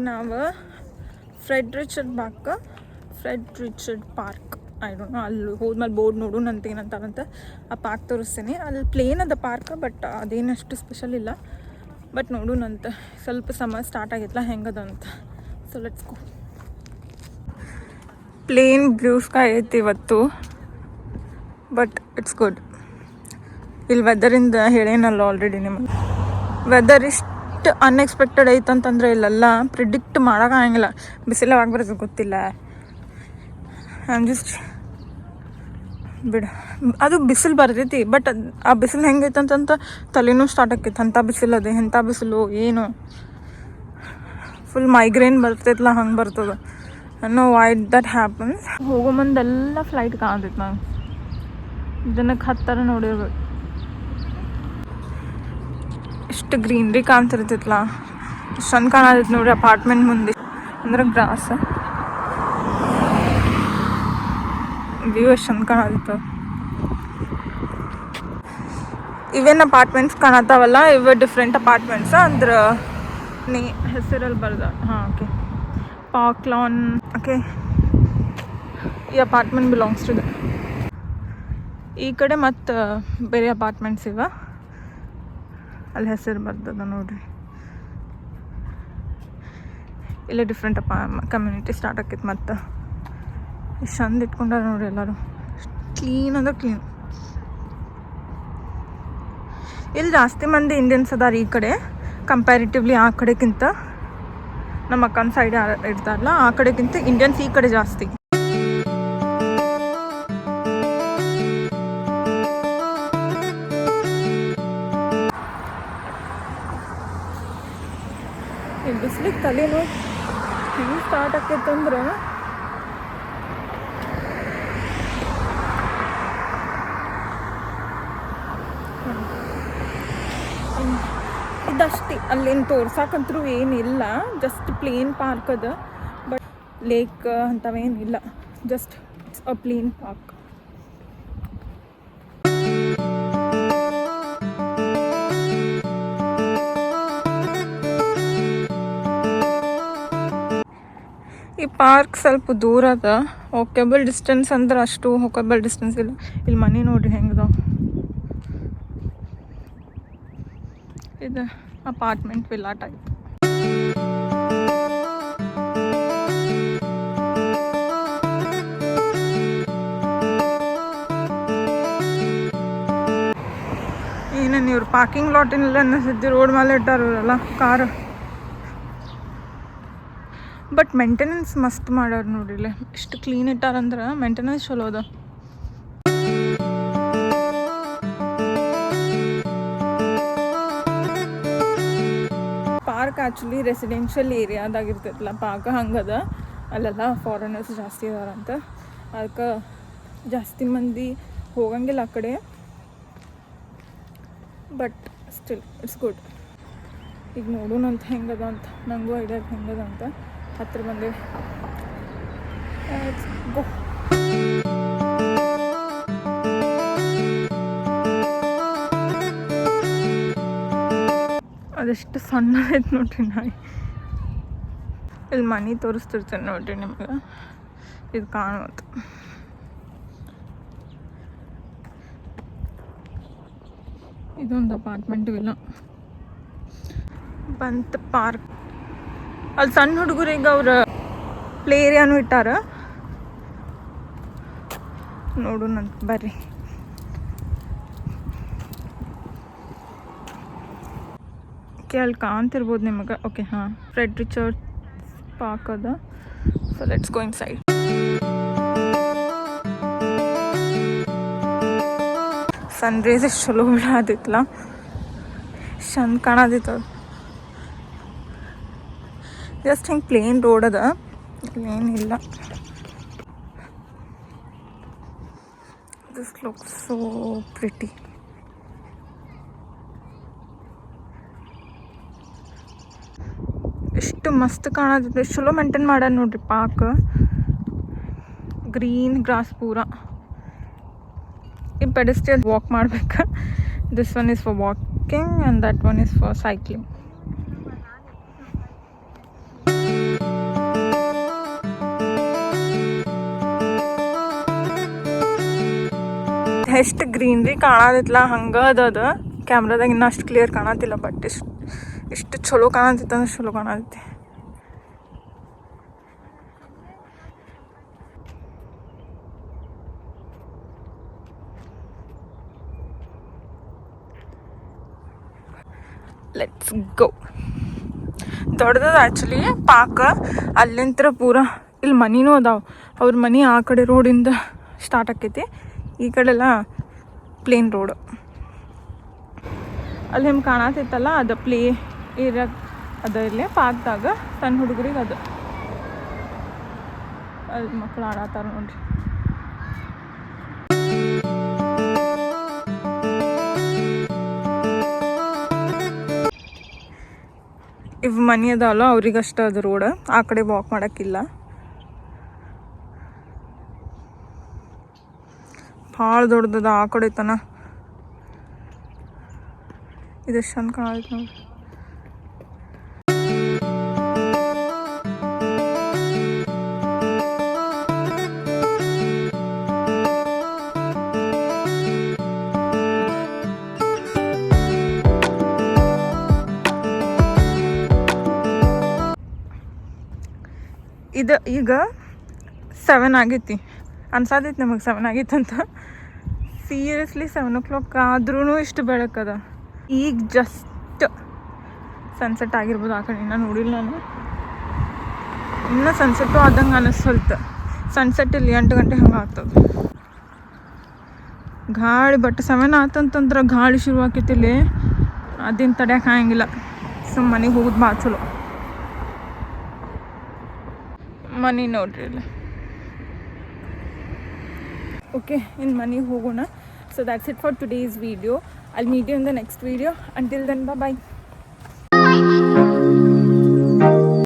ನಾವು Fred Richard park I don't know, ಅಲ್ಲಿ ಹೋದ್ಮೇಲೆ ಬೋರ್ಡ್ ನೋಡು ನಂತ ಏನಂತಾರಂತ ಆ ಪಾರ್ಕ್ ತೋರಿಸ್ತೀನಿ. ಅಲ್ಲಿ ಪ್ಲೇನ್ ಅದ ಪಾರ್ಕ್, ಬಟ್ ಅದೇನಷ್ಟು ಸ್ಪೆಷಲ್ ಇಲ್ಲ. ಬಟ್ ನೋಡೋಣಂತ, ಸ್ವಲ್ಪ ಸಮಯ ಸ್ಟಾರ್ಟ್ ಆಗಿತ್ತಲ್ಲ ಹೆಂಗದ ಅಂತ. So let's go. Plain blue sky ಐತಿ ಇವತ್ತು, ಬಟ್ ಇಟ್ಸ್ ಗುಡ್. ಇಲ್ಲಿ ವೆದರಿಂದ ಹೇಳೇನಲ್ಲ ಆಲ್ರೆಡಿ ನಿಮಗೆ, ವೆದರ್ ಇಷ್ಟು ಅನ್ಎಕ್ಸ್ಪೆಕ್ಟೆಡ್ ಐತಂತಂದ್ರೆ ಇಲ್ಲೆಲ್ಲ ಪ್ರಿಡಿಕ್ಟ್ ಮಾಡೋಕ್ಕಾಗಂಗಿಲ್ಲ. ಬಿಸಿಲು ಯಾವಾಗ ಬರೋದು ಗೊತ್ತಿಲ್ಲ. ಜಸ್ಟ್ ಬಿಡು, ಅದು ಬಿಸಿಲು ಬರ್ತೈತಿ, ಬಟ್ ಆ ಬಿಸಿಲು ಹೆಂಗೈತಂತ ತಲೆನೂ ಸ್ಟಾರ್ಟ್ ಆಕೈತೆ. ಅಂಥ ಬಿಸಿಲು ಅದೇ, ಎಂಥ ಬಿಸಿಲು ಏನು, ಫುಲ್ ಮೈಗ್ರೇನ್ ಬರ್ತೈತಲ್ಲ ಹಂಗೆ ಬರ್ತದೆ. Know why that happens. ಹೋಗೋ ಮುಂದೆಲ್ಲ ಫ್ಲೈಟ್ ಕಾಣ್ತೈತೆ. ನಾನು ಜನಕ್ಕೆ ಹತ್ತರ ನೋಡಿರ್ಬೇಕು, ಇಷ್ಟು ಗ್ರೀನ್ರಿ ಕಾಣ್ತಿರ್ತೈತಲ್ಲ, ಇಷ್ಟು ಚಂದ ಕಾಣತೈತೆ ನೋಡ್ರಿ. ಅಪಾರ್ಟ್ಮೆಂಟ್ ಮುಂದೆ ಅಂದ್ರೆ ಗ್ರಾಸ್ ವ್ಯೂ ಎಷ್ಟು ಚಂದ ಕಾಣತ್ತ. ಇವೇನು ಅಪಾರ್ಟ್ಮೆಂಟ್ಸ್ ಕಾಣತ್ತಾವಲ್ಲ, ಇವ ಡಿಫ್ರೆಂಟ್ ಅಪಾರ್ಟ್ಮೆಂಟ್ಸ್. ಅಂದ್ರೆ ಹೆಸರಲ್ಲಿ ಬರ್ದ. ಹಾಂ, ಓಕೆ, ಪಾರ್ಕ್ ಲಾನ್. ಓಕೆ, ಈ ಅಪಾರ್ಟ್ಮೆಂಟ್ ಬಿಲಾಂಗ್ಸ್ ಟು ದ. ಈ ಕಡೆ ಮತ್ತು ಬೇರೆ ಅಪಾರ್ಟ್ಮೆಂಟ್ಸ್ ಇವ, ಅಲ್ಲಿ ಹೆಸರು ಬರ್ತದ ನೋಡ್ರಿ. ಇಲ್ಲೇ ಡಿಫ್ರೆಂಟ್ ಕಮ್ಯುನಿಟಿ ಸ್ಟಾರ್ಟ್ ಆಕೈತೆ. ಮತ್ತು ಎಷ್ಟು ಚಂದ ಇಟ್ಕೊಂಡಾರ ನೋಡ್ರಿ ಎಲ್ಲರೂ. ಕ್ಲೀನ್ ಅಂದ್ರೆ ಕ್ಲೀನ್. ಇಲ್ಲಿ ಜಾಸ್ತಿ ಮಂದಿ ಇಂಡಿಯನ್ಸ್ ಅದಾರ ಈ ಕಡೆ ಕಂಪ್ಯಾರಿಟಿವ್ಲಿ. ಆ ಕಡೆಗಿಂತ ನಮ್ಮ ಅಕ್ಕನ ಸೈಡ್ ಇರ್ತಾರಲ್ಲ, ಆ ಕಡೆಗಿಂತ ಇಂಡಿಯನ್ಸ್ ಈ ಕಡೆ ಜಾಸ್ತಿ. ಬಿಸ್ಲಿಗೆ ತಲೆನೋ ಹೆಂಗೆ ಸ್ಟಾರ್ಟ್ ಆಕೈತಂದ್ರೆ, ಇದಷ್ಟೇ. ಅಲ್ಲೇನು ತೋರ್ಸಾಕಂತರೂ ಏನಿಲ್ಲ, ಜಸ್ಟ್ ಪ್ಲೇನ್ ಪಾರ್ಕ್ ಅದ. ಬಟ್ ಲೇಕ್ ಅಂಥವೇನಿಲ್ಲ, just it's a plain park. ಈ ಪಾರ್ಕ್ ಸ್ವಲ್ಪ ದೂರ ಅದ. ಹೋಗೇಬಲ್ ಡಿಸ್ಟೆನ್ಸ್ ಅಂದ್ರೆ ಅಷ್ಟು ಹೋಗೇಬಲ್ ಡಿಸ್ಟೆನ್ಸ್ ಇಲ್ಲ. ಇಲ್ಲಿ ಮನೆ ನೋಡ್ರಿ ಹೆಂಗದ. ಇದು ಅಪಾರ್ಟ್ಮೆಂಟ್ ವಿಲ್ಲಾ ಟೈಪ್. ಏನೇನು ಇವ್ರು ಪಾರ್ಕಿಂಗ್ ಲಾಟ್ ಇಲ್ಲ ಅನ್ನಿಸಿದ್ದು, ರೋಡ್ ಮೇಲೆ ಇಟ್ಟಾರಲ್ಲ ಕಾರ್. ಬಟ್ ಮೇಂಟೆನೆನ್ಸ್ ಮಸ್ತ್ ಮಾಡ್ಯಾರ ನೋಡ್ರಿಲ್ಲ, ಎಷ್ಟು ಕ್ಲೀನ್ ಇಟ್ಟಾರಂದ್ರೆ ಮೇಂಟೆನೆನ್ಸ್ ಚಲೋ ಅದ. ಪಾರ್ಕ್ ಆ್ಯಕ್ಚುಲಿ ರೆಸಿಡೆನ್ಷಿಯಲ್ ಏರಿಯಾದಾಗಿರ್ತೈತಲ್ಲ ಪಾರ್ಕ್, ಹಂಗದ. ಅಲ್ಲೆಲ್ಲ ಫಾರಿನರ್ಸ್ ಜಾಸ್ತಿ ಇದಾರಂತ, ಅದಕ್ಕೆ ಜಾಸ್ತಿ ಮಂದಿ ಹೋಗಂಗಿಲ್ಲ ಆ ಕಡೆ. But still it's good. ಈಗ ನೋಡೋಣಂತ ಹೆಂಗದ ಅಂತ, ನನಗೂ ಐಡಿಯಾ ಹೆಂಗದ ಅಂತ. ಹತ್ತಿರ ಬಂದೇವೆ. ಗೋ. ಅದೆಷ್ಟು ಸಣ್ಣ ಐತೆ ನೋಡ್ರಿ. ನಾಯಿ ಇಲ್ಲಿ ಮನೆ ತೋರಿಸ್ತಿರ್ತೇನೆ ನೋಡ್ರಿ ನಿಮ್ಗೆ. ಇದು ಕಾಣುತ್ತೆ. ಇದೊಂದು ಅಪಾರ್ಟ್ಮೆಂಟ್ ಇಲ್ಲ ಬಂತ ಪಾರ್ಕ್. ಅಲ್ಲಿ ಸಣ್ಣ ಹುಡುಗರಿಗೆ ಅವ್ರ ಪ್ಲೇ ಏರಿಯಾನು ಇಟ್ಟಾರ. ನೋಡೋಣಂತ ಬರ್ರಿ. ಓಕೆ, ಅಲ್ಲಿ ಕಾಣ್ತಿರ್ಬೋದು ನಿಮಗೆ. ಓಕೆ, ಹಾಂ, ಫ್ರೆಡ್ ರಿಚರ್ಡ್ ಪಾರ್ಕ್ ಅದ. So let's go in side. Sunrise ಎಷ್ಟು ಚಲೋ ಬಿಡಾದಿತ್ತಲ್ಲ, ಚಂದ ಕಾಣದಿತ್ತು. ಜಸ್ಟ್ ಹಿಂಗೆ ಪ್ಲೇನ್ ರೋಡ್ ಅದ, ಏನಿಲ್ಲ. This looks so pretty. ಎಷ್ಟು ಮಸ್ತ್ ಕಾಣದಿತ್ತು, ಎಷ್ಟು ಚಲೋ ಮೇಂಟೈನ್ ಮಾಡ್ಯಾರ ನೋಡ್ರಿ ಪಾರ್ಕ್. ಗ್ರೀನ್ ಗ್ರಾಸ್ ಪೂರ. ಈ ಪೆಡೆಸ್ಟ್ರಿಯಲ್ ವಾಕ್ ಮಾಡ್ಬೇಕು. This one is for walking and that one is for cycling. ಇದು ಎಷ್ಟು ಗ್ರೀನ್ರಿ ಕಾಣದಿತ್ತಲ್ಲ ಹಂಗೆ ಅದು ಕ್ಯಾಮ್ರಾದಾಗ ಇನ್ನೂ ಅಷ್ಟು ಕ್ಲಿಯರ್ ಕಾಣತ್ತಿಲ್ಲ ಬಟ್ ಇಷ್ಟು ಚಲೋ ಕಾಣತಿತ್ತು ಅಂದ್ರೆ ಚಲೋ ಕಾಣತೈತಿ. Let's go. ದೊಡ್ಡದ ಆ್ಯಕ್ಚುಲಿ ಪಾರ್ಕ್. ಅಲ್ಲಿಂತ್ರ ಪೂರ ಇಲ್ಲಿ ಮನಿನೂ ಅದಾವೆ. ಅವ್ರ ಮನೆ ಆ ಕಡೆ ರೋಡಿಂದ ಸ್ಟಾರ್ಟ್ ಆಕೈತಿ, ಈ ಕಡೆಲ್ಲ ಪ್ಲೇನ್ ರೋಡು. ಅಲ್ಲಿ ನಿಮ್ಗೆ ಕಾಣತಿತ್ತಲ್ಲ ಅದು ಪ್ಲೇ ಏರಿಯಾ ಅದು ಇಲ್ಲೇ ಪಾರ್ಕ್ದಾಗ ಸಣ್ಣ ಹುಡುಗರಿಗೆ ಅದು ಅಲ್ಲಿ ಮಕ್ಕಳು ಆಡತ್ತಾರ ನೋಡ್ರಿ. ಇವು ಮನೆ ಅದಾವಲ್ಲ ಅವ್ರಿಗಷ್ಟ ಅದು ರೋಡ್, ಆ ಕಡೆ ವಾಕ್ ಮಾಡೋಕ್ಕಿಲ್ಲ. ಭಾಳ ದೊಡ್ಡದ ಆ ಕಡೆ ತನ. ಇದೆಷ್ಟು ಚಂದ ಕಾಣೈತೆ ನೋಡಿ. ಇದು ಈಗ 7 ಆಗೈತಿ ಅನ್ಸಾದೈತಿ ನಮಗೆ 7 ಆಗೈತೆ ಅಂತ. ಸೀರಿಯಸ್ಲಿ 7 o'clock ಆದ್ರೂ ಇಷ್ಟು ಬೆಳಕದ. ಈಗ ಜಸ್ಟ್ ಸನ್ಸೆಟ್ ಆಗಿರ್ಬೋದು. ಆ ಕಡೆ ಇನ್ನೂ ನೋಡಿಲ್ಲ ನಾನು. ಇನ್ನೂ ಸನ್ಸೆಟ್ಟು ಆದಂಗೆ ಅನ್ನಿಸ್ವಲ್ತು. ಸನ್ಸೆಟ್ ಇಲ್ಲಿ 8 ಗಂಟೆ ಹಂಗೆ ಆಗ್ತದೆ. ಗಾಳಿ ಬಟ್ 7 ಆತಂತಂದ್ರೆ ಗಾಳಿ ಶುರು ಆಕೈತಿ ಇಲ್ಲಿ. ಅದೇನು ತಡ್ಯಾಕೆ ಆಗಂಗಿಲ್ಲ. ಸುಮ್ಮ ಮನೆಗೆ ಹೋಗೋದು ಭಾಳ ಚಲೋ. ಮನೆ ನೋಡ್ರಿ ಇಲ್ಲ. ಓಕೆ, ಇನ್ನು ಮನೆಗೆ ಹೋಗೋಣ. So that's it for today's video. I'll meet you in the next video. Until then, bye bye.